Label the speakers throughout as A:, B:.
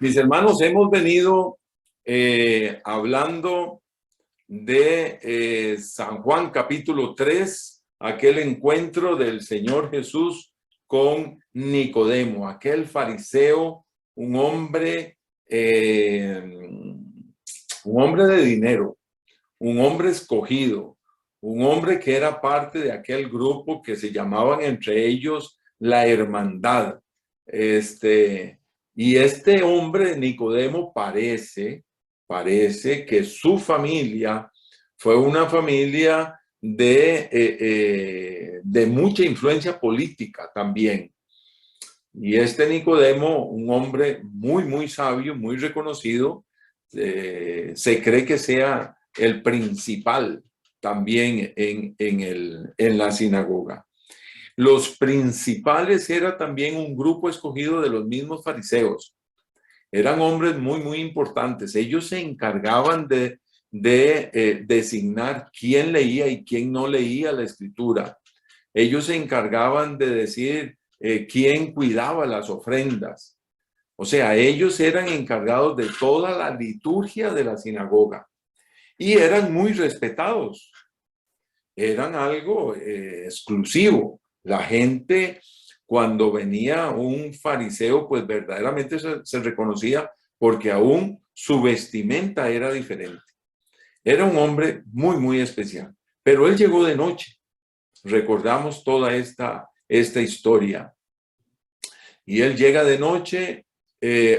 A: Mis hermanos, hemos venido hablando de San Juan capítulo 3, aquel encuentro del Señor Jesús con Nicodemo, aquel fariseo, un hombre de dinero, un hombre escogido, un hombre que era parte de aquel grupo que se llamaban entre ellos la hermandad. Y este hombre, Nicodemo, parece que su familia fue una familia de mucha influencia política también. Y este Nicodemo, un hombre muy, muy sabio, muy reconocido, se cree que sea el principal también en la sinagoga. Los principales era también un grupo escogido de los mismos fariseos. Eran hombres muy, muy importantes. Ellos se encargaban de designar quién leía y quién no leía la escritura. Ellos se encargaban de decir quién cuidaba las ofrendas. O sea, ellos eran encargados de toda la liturgia de la sinagoga y eran muy respetados. Eran algo exclusivo. La gente, cuando venía un fariseo, pues verdaderamente se reconocía porque aún su vestimenta era diferente. Era un hombre muy, muy especial. Pero él llegó de noche. Recordamos toda esta historia. Y él llega de noche.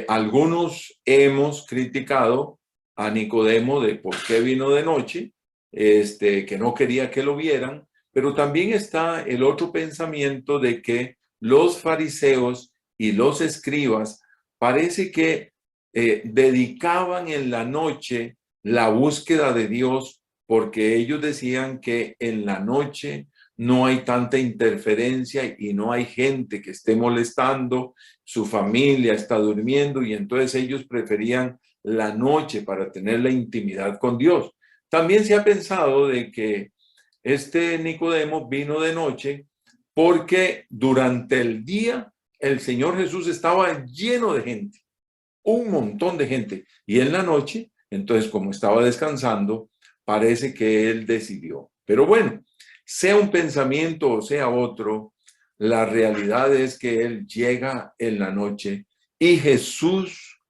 A: Algunos hemos criticado a Nicodemo de por qué vino de noche, que no quería que lo vieran, pero también está el otro pensamiento de que los fariseos y los escribas parece que dedicaban en la noche la búsqueda de Dios, porque ellos decían que en la noche no hay tanta interferencia y no hay gente que esté molestando, su familia está durmiendo y entonces ellos preferían la noche para tener la intimidad con Dios. También se ha pensado de que este Nicodemo vino de noche porque durante el día el Señor Jesús estaba lleno de gente, un montón de gente, y en la noche, entonces como estaba descansando, parece que él decidió. Pero bueno, sea un pensamiento o sea otro, la realidad es que él llega en la noche y Jesús,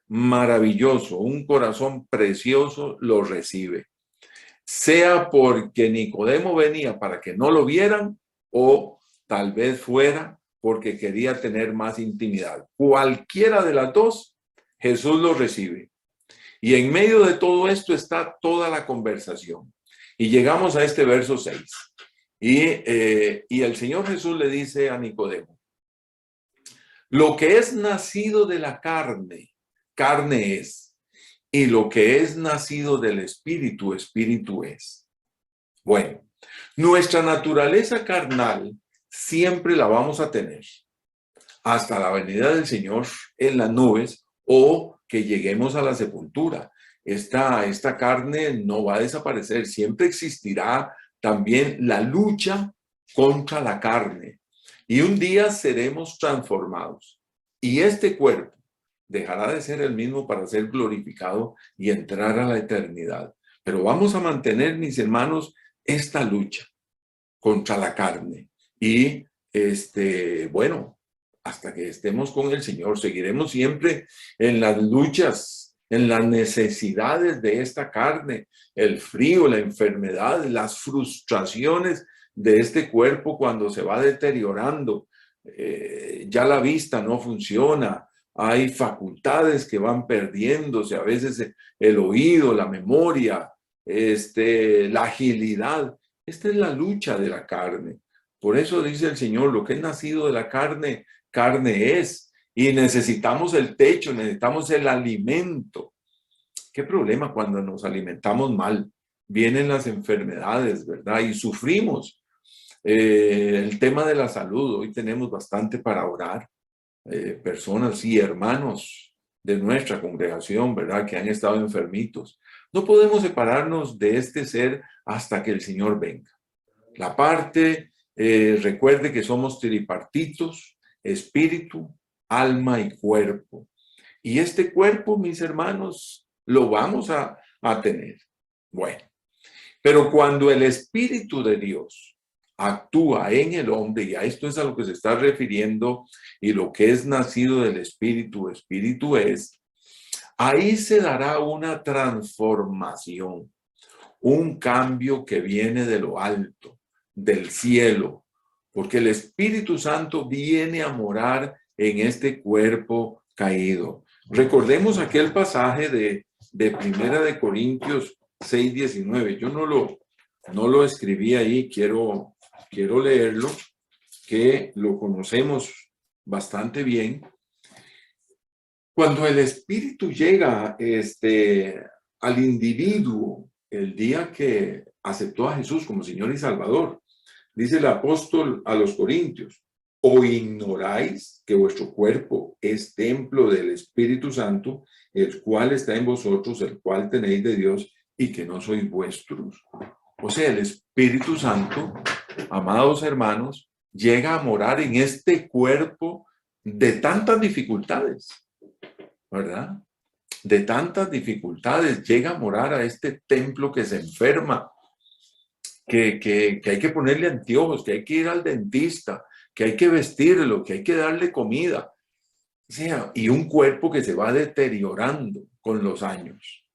A: maravilloso, un corazón precioso, lo recibe. Sea porque Nicodemo venía para que no lo vieran o tal vez fuera porque quería tener más intimidad. Cualquiera de las dos, Jesús lo recibe. Y en medio de todo esto está toda la conversación. Y llegamos a este verso 6. Y el Señor Jesús le dice a Nicodemo: lo que es nacido de la carne, carne es. Y lo que es nacido del espíritu, espíritu es. Bueno, nuestra naturaleza carnal siempre la vamos a tener hasta la venida del Señor en las nubes o que lleguemos a la sepultura. Esta carne no va a desaparecer, siempre existirá también la lucha contra la carne y un día seremos transformados y este cuerpo dejará de ser el mismo para ser glorificado y entrar a la eternidad. Pero vamos a mantener, mis hermanos, esta lucha contra la carne y bueno, hasta que estemos con el Señor, seguiremos siempre en las luchas, en las necesidades de esta carne, el frío, la enfermedad, las frustraciones de este cuerpo cuando se va deteriorando. Ya la vista no funciona, hay facultades que van perdiéndose, a veces el oído, la memoria, la agilidad. Esta es la lucha de la carne. Por eso dice el Señor, lo que es nacido de la carne, carne es. Y necesitamos el techo, necesitamos el alimento. ¿Qué problema cuando nos alimentamos mal? Vienen las enfermedades, ¿verdad? Y sufrimos. El tema de la salud, hoy tenemos bastante para orar. Personas y hermanos de nuestra congregación, ¿verdad? Que han estado enfermitos. No podemos separarnos de este ser hasta que el Señor venga. La parte, recuerde que somos tripartitos, espíritu, alma y cuerpo. Y este cuerpo, mis hermanos, lo vamos a tener. Bueno, pero cuando el Espíritu de Dios actúa en el hombre, y a esto es a lo que se está refiriendo, y lo que es nacido del Espíritu, Espíritu es, ahí se dará una transformación, un cambio que viene de lo alto, del cielo, porque el Espíritu Santo viene a morar en este cuerpo caído. Recordemos aquel pasaje de Primera de Corintios 6:19. Yo no lo escribí ahí, quiero leerlo, que lo conocemos bastante bien. Cuando el Espíritu llega al individuo el día que aceptó a Jesús como Señor y Salvador, dice el apóstol a los Corintios, ¿o ignoráis que vuestro cuerpo es templo del Espíritu Santo, el cual está en vosotros, el cual tenéis de Dios, y que no sois vuestros? O sea, el Espíritu Santo, amados hermanos, llega a morar en este cuerpo de tantas dificultades, ¿verdad? De tantas dificultades, llega a morar a este templo que se enferma, que hay que ponerle anteojos, que hay que ir al dentista, que hay que vestirlo, que hay que darle comida. O sea, y un cuerpo que se va deteriorando con los años.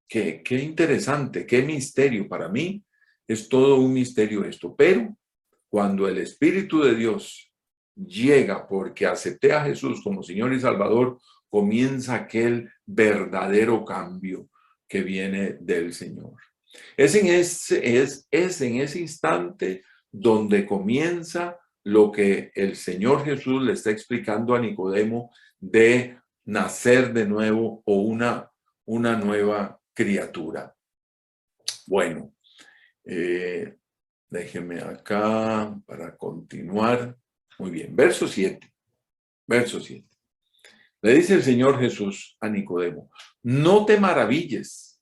A: Qué interesante, qué misterio. Para mí es todo un misterio esto. Pero cuando el Espíritu de Dios llega porque acepté a Jesús como Señor y Salvador, comienza aquel verdadero cambio que viene del Señor. Es en ese instante donde comienza lo que el Señor Jesús le está explicando a Nicodemo de nacer de nuevo o una nueva criatura. Bueno, déjeme acá para continuar. Muy bien, verso 7. Verso 7. Le dice el Señor Jesús a Nicodemo, no te maravilles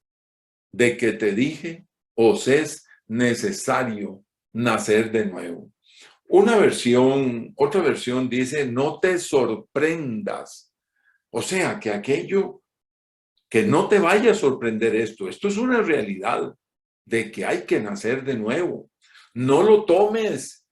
A: de que te dije, os es necesario nacer de nuevo. Otra versión dice, no te sorprendas. O sea, que aquello, que no te vaya a sorprender esto. Esto es una realidad de que hay que nacer de nuevo. No lo tomes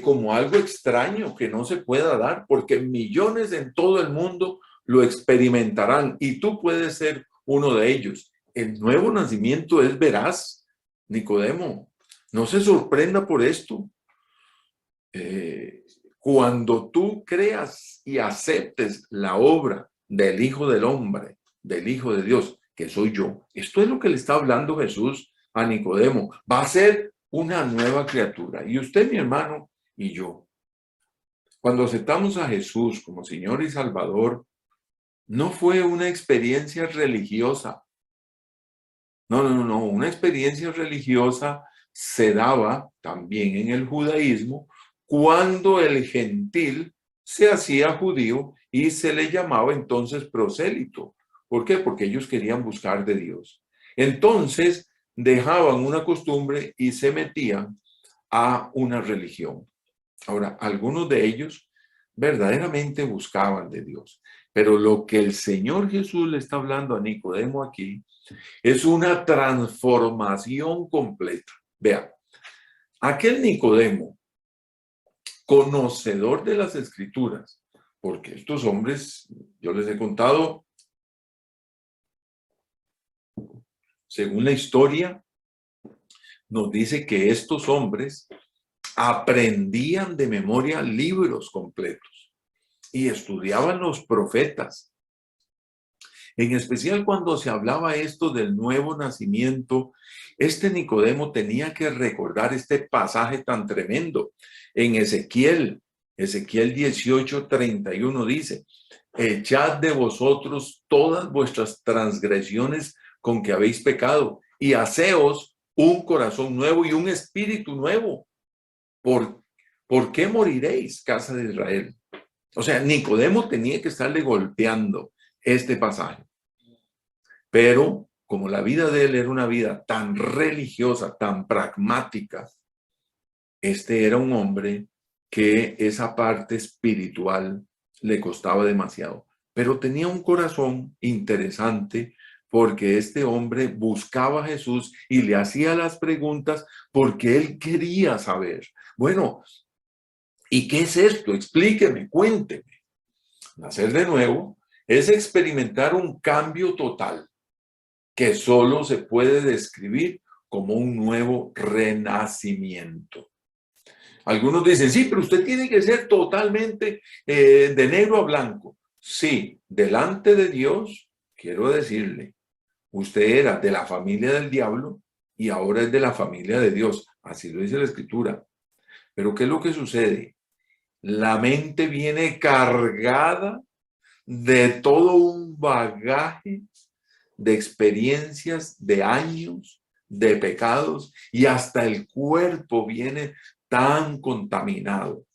A: como algo extraño que no se pueda dar, porque millones en todo el mundo lo experimentarán y tú puedes ser uno de ellos. El nuevo nacimiento es veraz, Nicodemo. No se sorprenda por esto. Cuando tú creas y aceptes la obra del Hijo del Hombre, del Hijo de Dios, que soy yo, esto es lo que le está hablando Jesús a Nicodemo. Va a ser una nueva criatura. Y usted, mi hermano, y yo, cuando aceptamos a Jesús como Señor y Salvador, no fue una experiencia religiosa. No. Una experiencia religiosa se daba también en el judaísmo cuando el gentil se hacía judío y se le llamaba entonces prosélito. ¿Por qué? Porque ellos querían buscar de Dios. Entonces dejaban una costumbre y se metían a una religión. Ahora, algunos de ellos verdaderamente buscaban de Dios. Pero lo que el Señor Jesús le está hablando a Nicodemo aquí es una transformación completa. Vea, aquel Nicodemo, conocedor de las Escrituras, porque estos hombres, yo les he contado, según la historia, nos dice que estos hombres aprendían de memoria libros completos y estudiaban los profetas. En especial cuando se hablaba esto del nuevo nacimiento, este Nicodemo tenía que recordar este pasaje tan tremendo. En Ezequiel 18:31 dice, echad de vosotros todas vuestras transgresiones con que habéis pecado y haceos un corazón nuevo y un espíritu nuevo. ¿Por qué moriréis, casa de Israel? O sea, Nicodemo tenía que estarle golpeando este pasaje. Pero como la vida de él era una vida tan religiosa, tan pragmática, este era un hombre que esa parte espiritual le costaba demasiado. pero tenía un corazón interesante porque este hombre buscaba a Jesús y le hacía las preguntas porque él quería saber. Bueno, ¿y qué es esto? Explíqueme, cuénteme. Nacer de nuevo es experimentar un cambio total que solo se puede describir como un nuevo renacimiento. Algunos dicen, sí, pero usted tiene que ser totalmente de negro a blanco. Sí, delante de Dios, quiero decirle, usted era de la familia del diablo y ahora es de la familia de Dios. Así lo dice la Escritura. Pero ¿qué es lo que sucede? La mente viene cargada de todo un bagaje de experiencias, de años, de pecados, y hasta el cuerpo viene tan contaminado.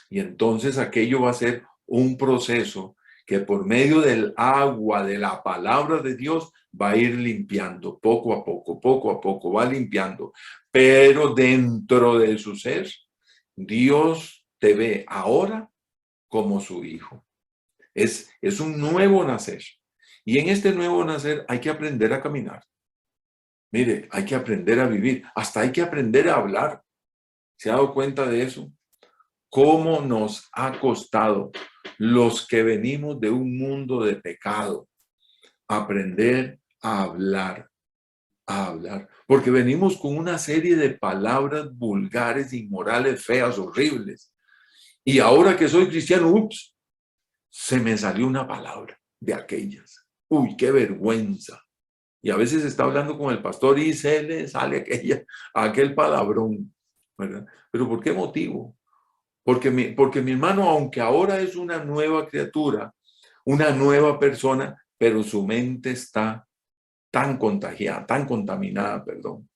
A: Y entonces aquello va a ser un proceso que por medio del agua, de la palabra de Dios, va a ir limpiando poco a poco, va limpiando. Pero dentro de su ser, Dios te ve ahora como su hijo. Es un nuevo nacer. Y en este nuevo nacer hay que aprender a caminar. Mire, hay que aprender a vivir. Hasta hay que aprender a hablar. ¿Se ha dado cuenta de eso? ¿Cómo nos ha costado los que venimos de un mundo de pecado aprender a hablar? A hablar. Porque venimos con una serie de palabras vulgares, inmorales, feas, horribles. Y ahora que soy cristiano, ups, se me salió una palabra de aquellas. Uy, qué vergüenza. Y a veces está hablando con el pastor y se le sale aquel palabrón, ¿verdad? ¿Pero por qué motivo? Porque mi hermano, aunque ahora es una nueva criatura, una nueva persona, pero su mente está tan contagiada, tan contaminada, perdón,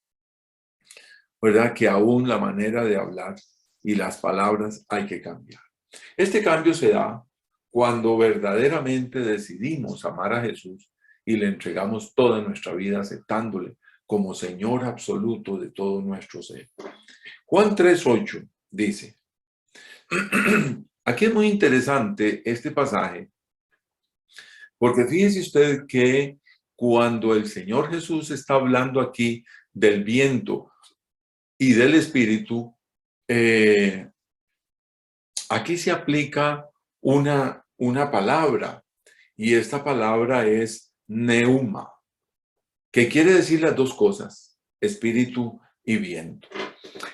A: ¿verdad? Que aún la manera de hablar y las palabras hay que cambiar. Este cambio se da cuando verdaderamente decidimos amar a Jesús y le entregamos toda nuestra vida aceptándole como Señor absoluto de todo nuestro ser. Juan 3:8 dice, aquí es muy interesante este pasaje, porque fíjese usted que cuando el Señor Jesús está hablando aquí del viento y del espíritu, aquí se aplica una palabra, y esta palabra es neuma, que quiere decir las dos cosas, espíritu y viento.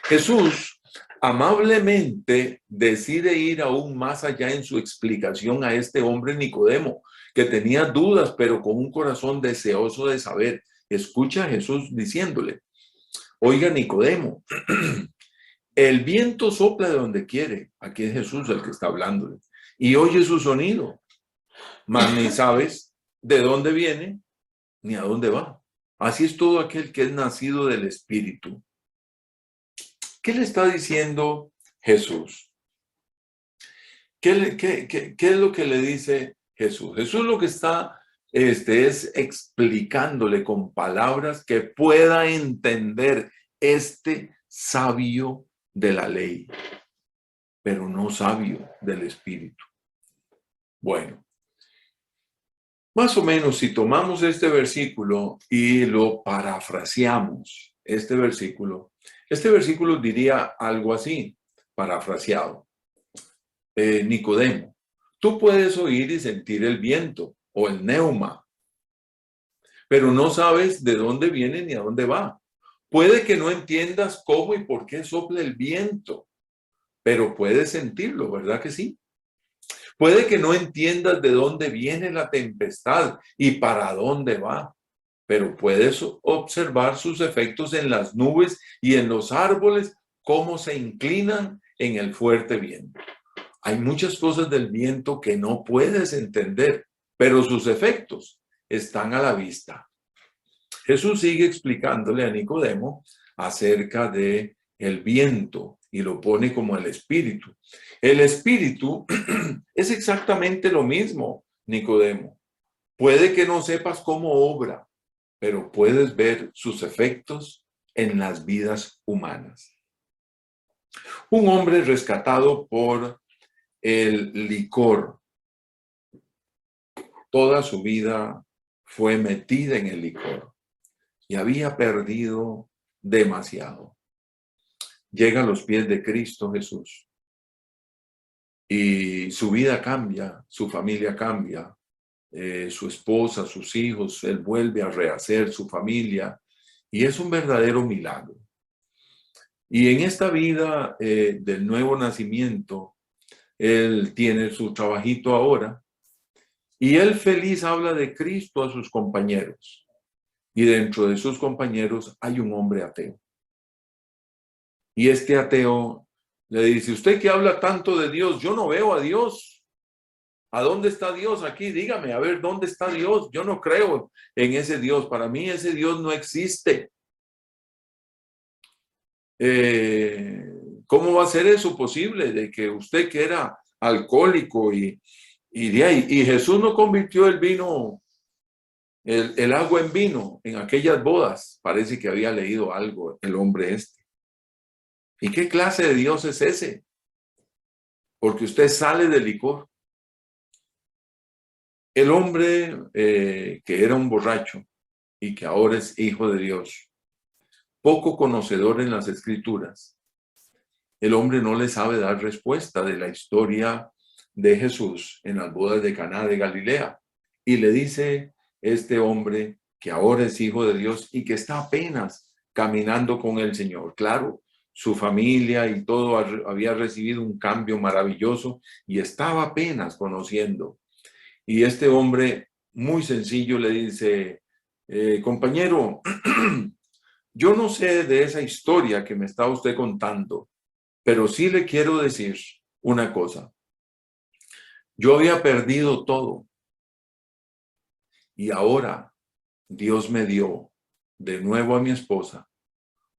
A: Jesús amablemente decide ir aún más allá en su explicación a este hombre Nicodemo, que tenía dudas, pero con un corazón deseoso de saber. Escucha a Jesús diciéndole, oiga Nicodemo, el viento sopla de donde quiere. Aquí es Jesús el que está hablándole. Y oye su sonido, mas ni sabes de dónde viene ni a dónde va. Así es todo aquel que es nacido del Espíritu. ¿Qué le está diciendo Jesús? ¿Qué es lo que le dice Jesús? Jesús lo que está es explicándole con palabras que pueda entender este sabio de la ley, pero no sabio del Espíritu. Bueno, más o menos si tomamos este versículo y lo parafraseamos, este versículo diría algo así, parafraseado. Nicodemo, tú puedes oír y sentir el viento o el neuma, pero no sabes de dónde viene ni a dónde va. Puede que no entiendas cómo y por qué sopla el viento, pero puedes sentirlo, ¿verdad que sí? Puede que no entiendas de dónde viene la tempestad y para dónde va, pero puedes observar sus efectos en las nubes y en los árboles, cómo se inclinan en el fuerte viento. Hay muchas cosas del viento que no puedes entender, pero sus efectos están a la vista. Jesús sigue explicándole a Nicodemo acerca de el viento y lo pone como el espíritu. El espíritu es exactamente lo mismo, Nicodemo. Puede que no sepas cómo obra, pero puedes ver sus efectos en las vidas humanas. Un hombre rescatado por el licor toda su vida fue metida en el licor y había perdido demasiado. Llega a los pies de Cristo Jesús y su vida cambia, su familia cambia, su esposa, sus hijos, él vuelve a rehacer su familia y es un verdadero milagro. Y en esta vida del nuevo nacimiento, él tiene su trabajito ahora y él feliz habla de Cristo a sus compañeros. Y dentro de sus compañeros hay un hombre ateo. Y este ateo le dice, usted que habla tanto de Dios, yo no veo a Dios. ¿A dónde está Dios aquí? Dígame, a ver, ¿dónde está Dios? Yo no creo en ese Dios. Para mí ese Dios no existe. ¿Cómo va a ser eso posible? De que usted que era alcohólico y Jesús no convirtió el vino, el agua en vino en aquellas bodas. Parece que había leído algo el hombre este. ¿Y qué clase de Dios es ese? Porque usted sale del licor. El hombre que era un borracho y que ahora es hijo de Dios, poco conocedor en las escrituras, el hombre no le sabe dar respuesta de la historia de Jesús en las bodas de Caná de Galilea. Y le dice este hombre que ahora es hijo de Dios y que está apenas caminando con el Señor. Claro, su familia y todo había recibido un cambio maravilloso y estaba apenas conociendo. Y este hombre muy sencillo le dice, compañero, yo no sé de esa historia que me está usted contando, pero sí le quiero decir una cosa. Yo había perdido todo y ahora Dios me dio de nuevo a mi esposa.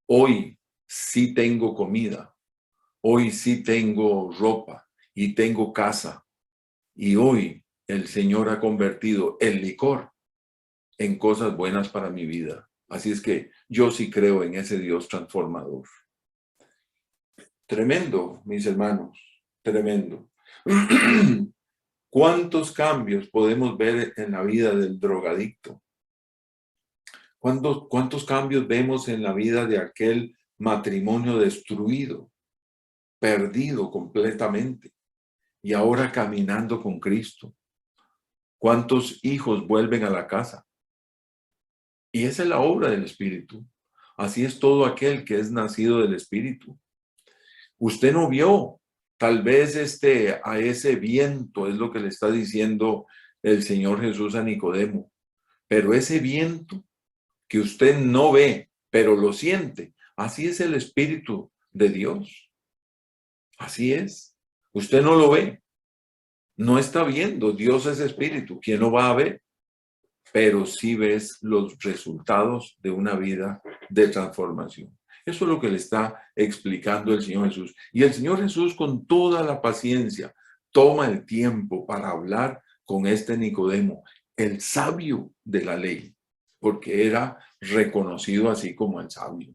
A: Hoy sí tengo comida, hoy sí tengo ropa y tengo casa. Y hoy el Señor ha convertido el licor en cosas buenas para mi vida. Así es que yo sí creo en ese Dios transformador. Tremendo, mis hermanos, tremendo. ¿Cuántos cambios podemos ver en la vida del drogadicto? ¿Cuántos cambios vemos en la vida de aquel matrimonio destruido, perdido completamente y ahora caminando con Cristo? ¿Cuántos hijos vuelven a la casa? Y esa es la obra del Espíritu. Así es todo aquel que es nacido del Espíritu. Usted no vio, tal vez a ese viento, es lo que le está diciendo el Señor Jesús a Nicodemo. Pero ese viento que usted no ve, pero lo siente, así es el Espíritu de Dios. Así es. Usted no lo ve, no está viendo. Dios es Espíritu. ¿Quién lo va a ver? Pero sí ves los resultados de una vida de transformación. Eso es lo que le está explicando el Señor Jesús. Y el Señor Jesús, con toda la paciencia, toma el tiempo para hablar con este Nicodemo, el sabio de la ley, porque era reconocido así como el sabio.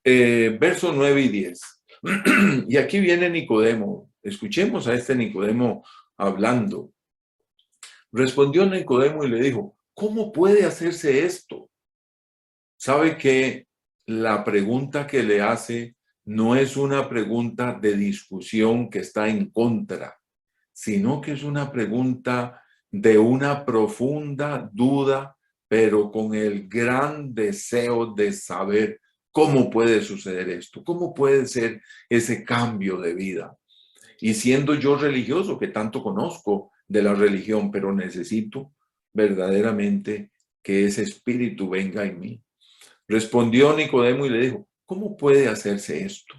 A: Versos 9 y 10. Y aquí viene Nicodemo. Escuchemos a este Nicodemo hablando. Respondió Nicodemo y le dijo, ¿cómo puede hacerse esto? Sabe que la pregunta que le hace no es una pregunta de discusión que está en contra, sino que es una pregunta de una profunda duda, pero con el gran deseo de saber cómo puede suceder esto, cómo puede ser ese cambio de vida. Y siendo yo religioso, que tanto conozco de la religión, pero necesito verdaderamente que ese espíritu venga en mí. Respondió Nicodemo y le dijo, ¿cómo puede hacerse esto?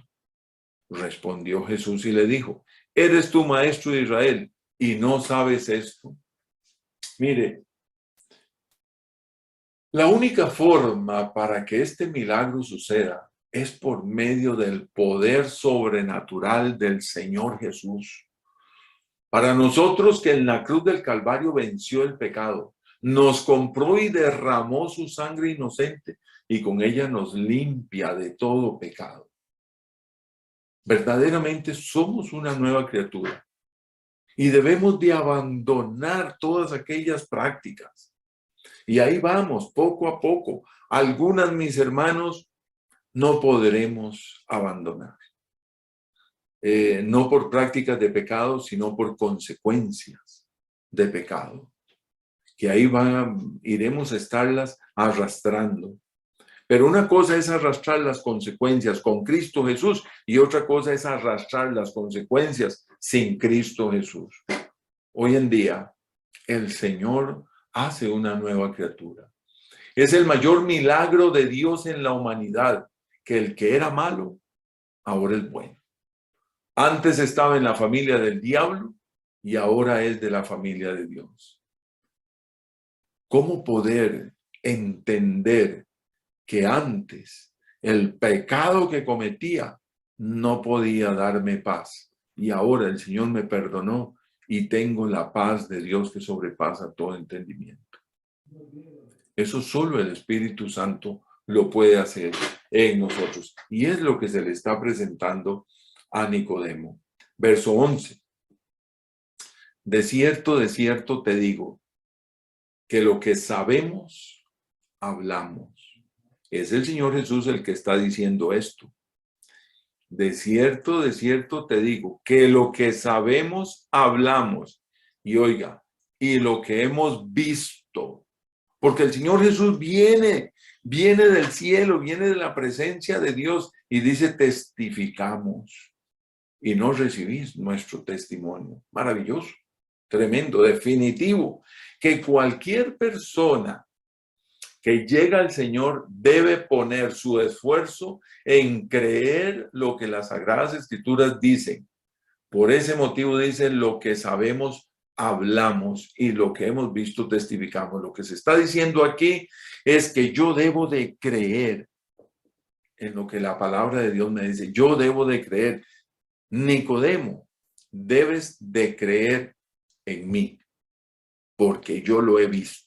A: Respondió Jesús y le dijo, ¿eres tú maestro de Israel y no sabes esto? Mire, la única forma para que este milagro suceda es por medio del poder sobrenatural del Señor Jesús. Para nosotros que en la cruz del Calvario venció el pecado, nos compró y derramó su sangre inocente y con ella nos limpia de todo pecado. Verdaderamente somos una nueva criatura. Y debemos de abandonar todas aquellas prácticas. Y ahí vamos, poco a poco. Algunas, mis hermanos, no podremos abandonar. No por prácticas de pecado, sino por consecuencias de pecado. Que ahí iremos a estarlas arrastrando. Pero una cosa es arrastrar las consecuencias con Cristo Jesús y otra cosa es arrastrar las consecuencias sin Cristo Jesús. Hoy en día, el Señor hace una nueva criatura. Es el mayor milagro de Dios en la humanidad, que el que era malo, ahora es bueno. Antes estaba en la familia del diablo y ahora es de la familia de Dios. ¿Cómo poder entender que antes el pecado que cometía no podía darme paz y ahora el Señor me perdonó y tengo la paz de Dios que sobrepasa todo entendimiento? Eso solo el Espíritu Santo lo puede hacer en nosotros y es lo que se le está presentando a Nicodemo. Verso 11. De cierto te digo que lo que sabemos, hablamos. Es el Señor Jesús el que está diciendo esto. De cierto te digo que lo que sabemos, hablamos. Y oiga, y lo que hemos visto. Porque el Señor Jesús viene del cielo, viene de la presencia de Dios y dice testificamos. Y no recibís nuestro testimonio. Maravilloso, tremendo, definitivo. Que cualquier persona que llega al Señor debe poner su esfuerzo en creer lo que las Sagradas Escrituras dicen. Por ese motivo dice, lo que sabemos, hablamos y lo que hemos visto, testificamos. Lo que se está diciendo aquí es que yo debo de creer en lo que la palabra de Dios me dice. Yo debo de creer. Nicodemo, debes de creer en mí, porque yo lo he visto.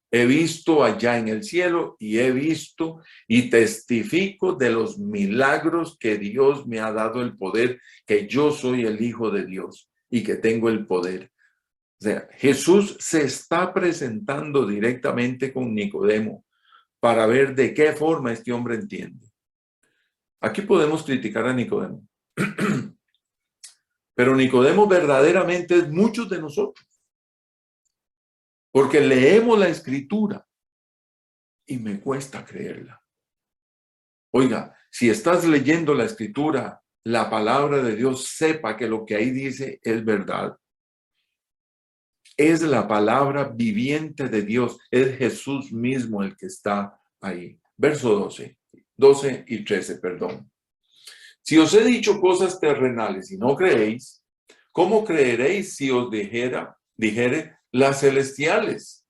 A: He visto allá en el cielo y he visto y testifico de los milagros que Dios me ha dado el poder, que yo soy el Hijo de Dios y que tengo el poder. O sea, Jesús se está presentando directamente con Nicodemo para ver de qué forma este hombre entiende. Aquí podemos criticar a Nicodemo, pero Nicodemo verdaderamente es muchos de nosotros. Porque leemos la Escritura y me cuesta creerla. Oiga, si estás leyendo la Escritura, la palabra de Dios, sepa que lo que ahí dice es verdad. Es la palabra viviente de Dios. Es Jesús mismo el que está ahí. Verso 12 y 13, perdón. Si os he dicho cosas terrenales y no creéis, ¿cómo creeréis si os dijere las celestiales?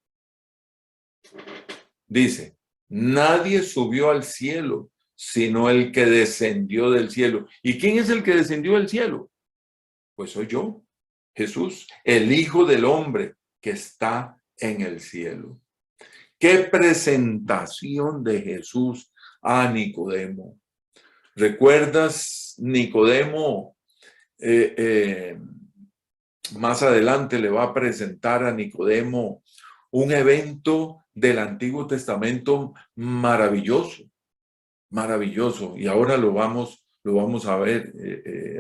A: Dice, nadie subió al cielo, sino el que descendió del cielo. ¿Y quién es el que descendió del cielo? Pues soy yo, Jesús, el Hijo del Hombre que está en el cielo. ¡Qué presentación de Jesús a Nicodemo! ¿Recuerdas, Nicodemo? Más adelante le va a presentar a Nicodemo un evento del Antiguo Testamento maravilloso, maravilloso. Y ahora lo vamos a ver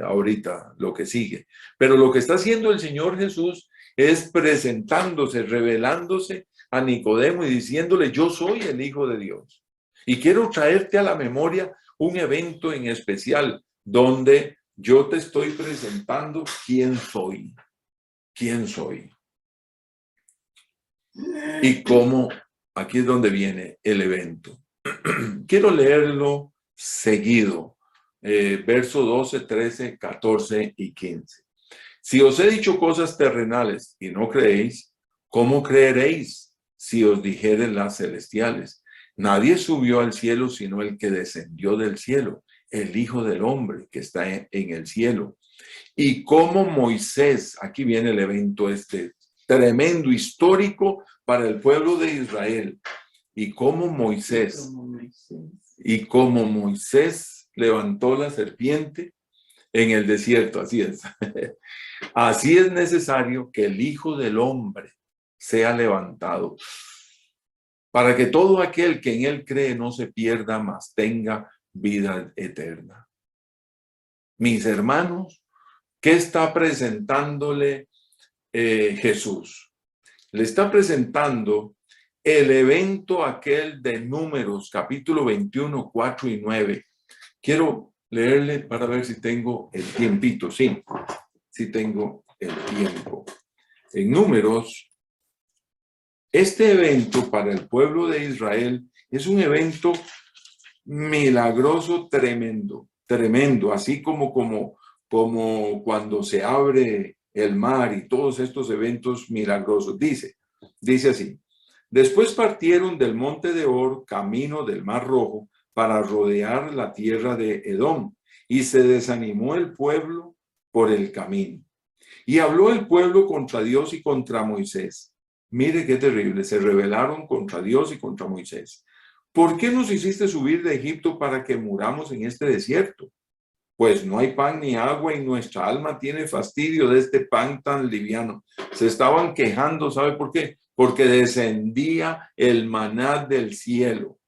A: ahorita, lo que sigue. Pero lo que está haciendo el Señor Jesús es presentándose, revelándose a Nicodemo y diciéndole, yo soy el Hijo de Dios. Y quiero traerte a la memoria un evento en especial donde yo te estoy presentando quién soy. ¿Quién soy? Y cómo, aquí es donde viene el evento. Quiero leerlo seguido, verso 12, 13, 14 y 15. Si os he dicho cosas terrenales y no creéis, ¿cómo creeréis si os dijeren las celestiales? Nadie subió al cielo sino el que descendió del cielo, el Hijo del Hombre que está en el cielo. Y como Moisés, aquí viene el evento tremendo, histórico para el pueblo de Israel. Y como Moisés levantó la serpiente en el desierto, así es. Así es necesario que el Hijo del Hombre sea levantado, para que todo aquel que en él cree no se pierda, mas tenga vida eterna. Mis hermanos, ¿qué está presentándole Jesús? Le está presentando el evento aquel de Números, capítulo 21, 4 y 9. Quiero leerle para ver si tengo el tiempito. Sí, sí tengo el tiempo. En Números, este evento para el pueblo de Israel es un evento milagroso, tremendo, tremendo, así como cuando se abre el mar y todos estos eventos milagrosos. Dice así: después partieron del monte de Or, camino del Mar Rojo, para rodear la tierra de Edom, y se desanimó el pueblo por el camino. Y habló el pueblo contra Dios y contra Moisés. Mire qué terrible, se rebelaron contra Dios y contra Moisés. ¿Por qué nos hiciste subir de Egipto para que muramos en este desierto? Pues no hay pan ni agua y nuestra alma tiene fastidio de este pan tan liviano. Se estaban quejando, ¿sabe por qué? Porque descendía el maná del cielo.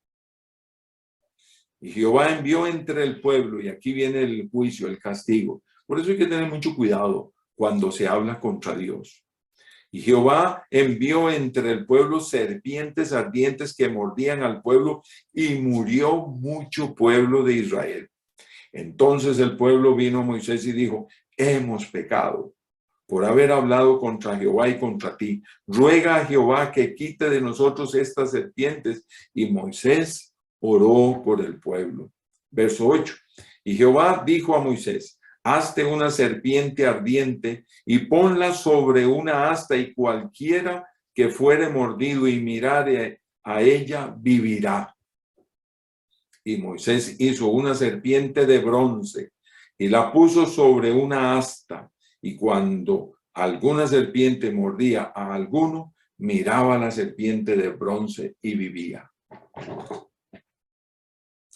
A: Y Jehová envió entre el pueblo, y aquí viene el juicio, el castigo. Por eso hay que tener mucho cuidado cuando se habla contra Dios. Y Jehová envió entre el pueblo serpientes ardientes que mordían al pueblo, y murió mucho pueblo de Israel. Entonces el pueblo vino a Moisés y dijo: hemos pecado por haber hablado contra Jehová y contra ti. Ruega a Jehová que quite de nosotros estas serpientes. Y Moisés oró por el pueblo. Verso 8. Y Jehová dijo a Moisés: hazte una serpiente ardiente y ponla sobre una asta, y cualquiera que fuere mordido y mirare a ella vivirá. Y Moisés hizo una serpiente de bronce y la puso sobre una asta, y cuando alguna serpiente mordía a alguno, miraba a la serpiente de bronce y vivía.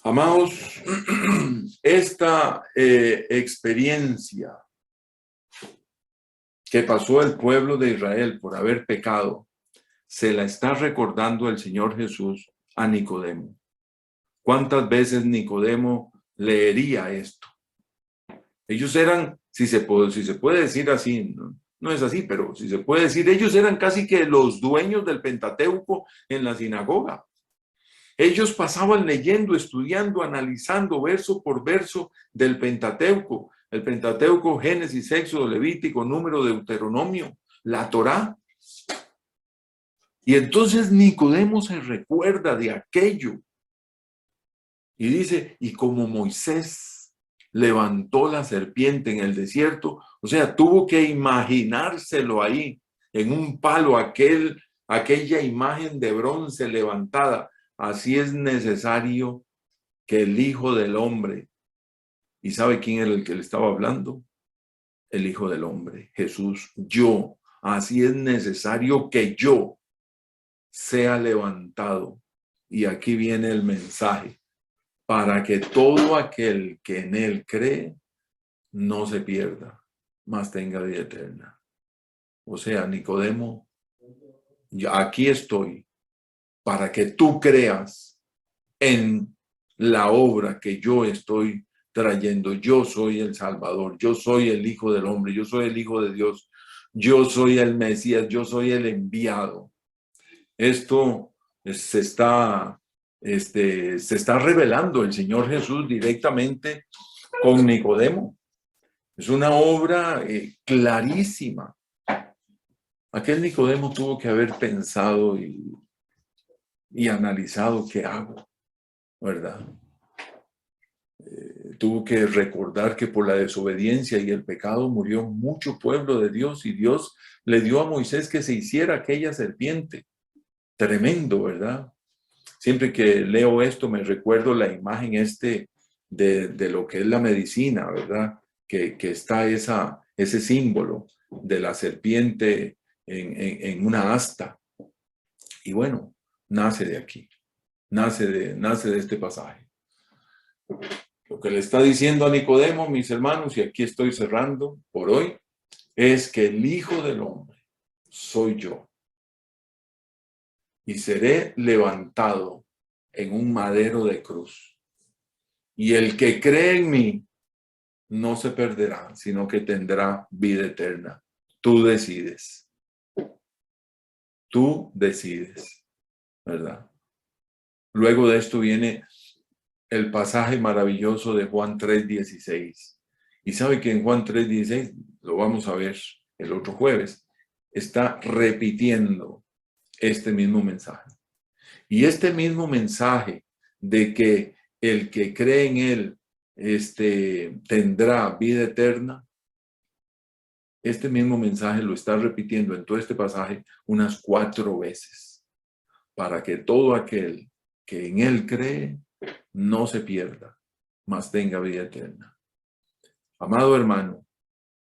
A: Amados, esta experiencia que pasó el pueblo de Israel por haber pecado, se la está recordando el Señor Jesús a Nicodemo. ¿Cuántas veces Nicodemo leería esto? Ellos eran, si se puede decir así, no es así, pero si se puede decir, ellos eran casi que los dueños del Pentateuco en la sinagoga. Ellos pasaban leyendo, estudiando, analizando verso por verso del Pentateuco. El Pentateuco: Génesis, Éxodo, Levítico, Número, Deuteronomio, la Torá. Y entonces Nicodemo se recuerda de aquello y dice: y como Moisés levantó la serpiente en el desierto, o sea, tuvo que imaginárselo ahí, en un palo, aquella imagen de bronce levantada. Así es necesario que el Hijo del Hombre, ¿y sabe quién era el que le estaba hablando? El Hijo del Hombre, Jesús. Así es necesario que yo sea levantado. Y aquí viene el mensaje: para que todo aquel que en él cree no se pierda, mas tenga vida eterna. O sea, Nicodemo, aquí estoy para que tú creas en la obra que yo estoy trayendo. Yo soy el Salvador, yo soy el Hijo del Hombre, yo soy el Hijo de Dios, yo soy el Mesías, yo soy el enviado. Esto se está revelando el Señor Jesús directamente con Nicodemo. Es una obra clarísima. Aquel Nicodemo tuvo que haber pensado y analizado: ¿qué hago? ¿Verdad? Tuvo que recordar que por la desobediencia y el pecado murió mucho pueblo de Dios, y Dios le dio a Moisés que se hiciera aquella serpiente. Tremendo, ¿verdad? Siempre que leo esto me recuerdo la imagen de lo que es la medicina, ¿verdad? Que está ese símbolo de la serpiente en una asta. Y bueno, nace de aquí, nace de este pasaje. Lo que le está diciendo a Nicodemo, mis hermanos, y aquí estoy cerrando por hoy, es que el Hijo del Hombre soy yo. Y seré levantado en un madero de cruz. Y el que cree en mí no se perderá, sino que tendrá vida eterna. Tú decides. Tú decides, ¿verdad? Luego de esto viene el pasaje maravilloso de Juan 3:16. Y sabe que en Juan 3:16, lo vamos a ver el otro jueves, está repitiendo este mismo mensaje. Y este mismo mensaje de que el que cree en él tendrá vida eterna, este mismo mensaje lo está repitiendo en todo este pasaje unas 4 veces, para que todo aquel que en él cree no se pierda, mas tenga vida eterna. Amado hermano,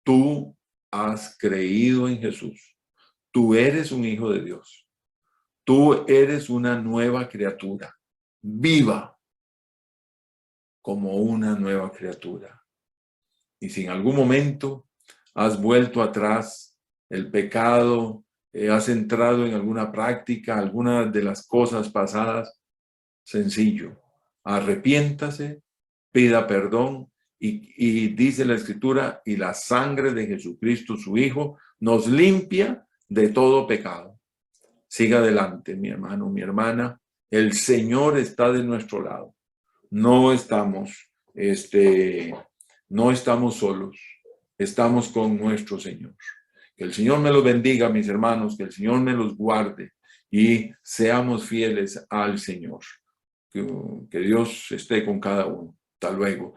A: tú has creído en Jesús. Tú eres un hijo de Dios. Tú eres una nueva criatura, viva como una nueva criatura. Y si en algún momento has vuelto atrás, el pecado, has entrado en alguna práctica, alguna de las cosas pasadas, sencillo, arrepiéntase, pida perdón y dice la Escritura, y la sangre de Jesucristo, su Hijo, nos limpia de todo pecado. Siga adelante, mi hermano, mi hermana. El Señor está de nuestro lado. No estamos, no estamos solos. Estamos con nuestro Señor. Que el Señor me los bendiga, mis hermanos, que el Señor me los guarde y seamos fieles al Señor. Que Dios esté con cada uno. Hasta luego.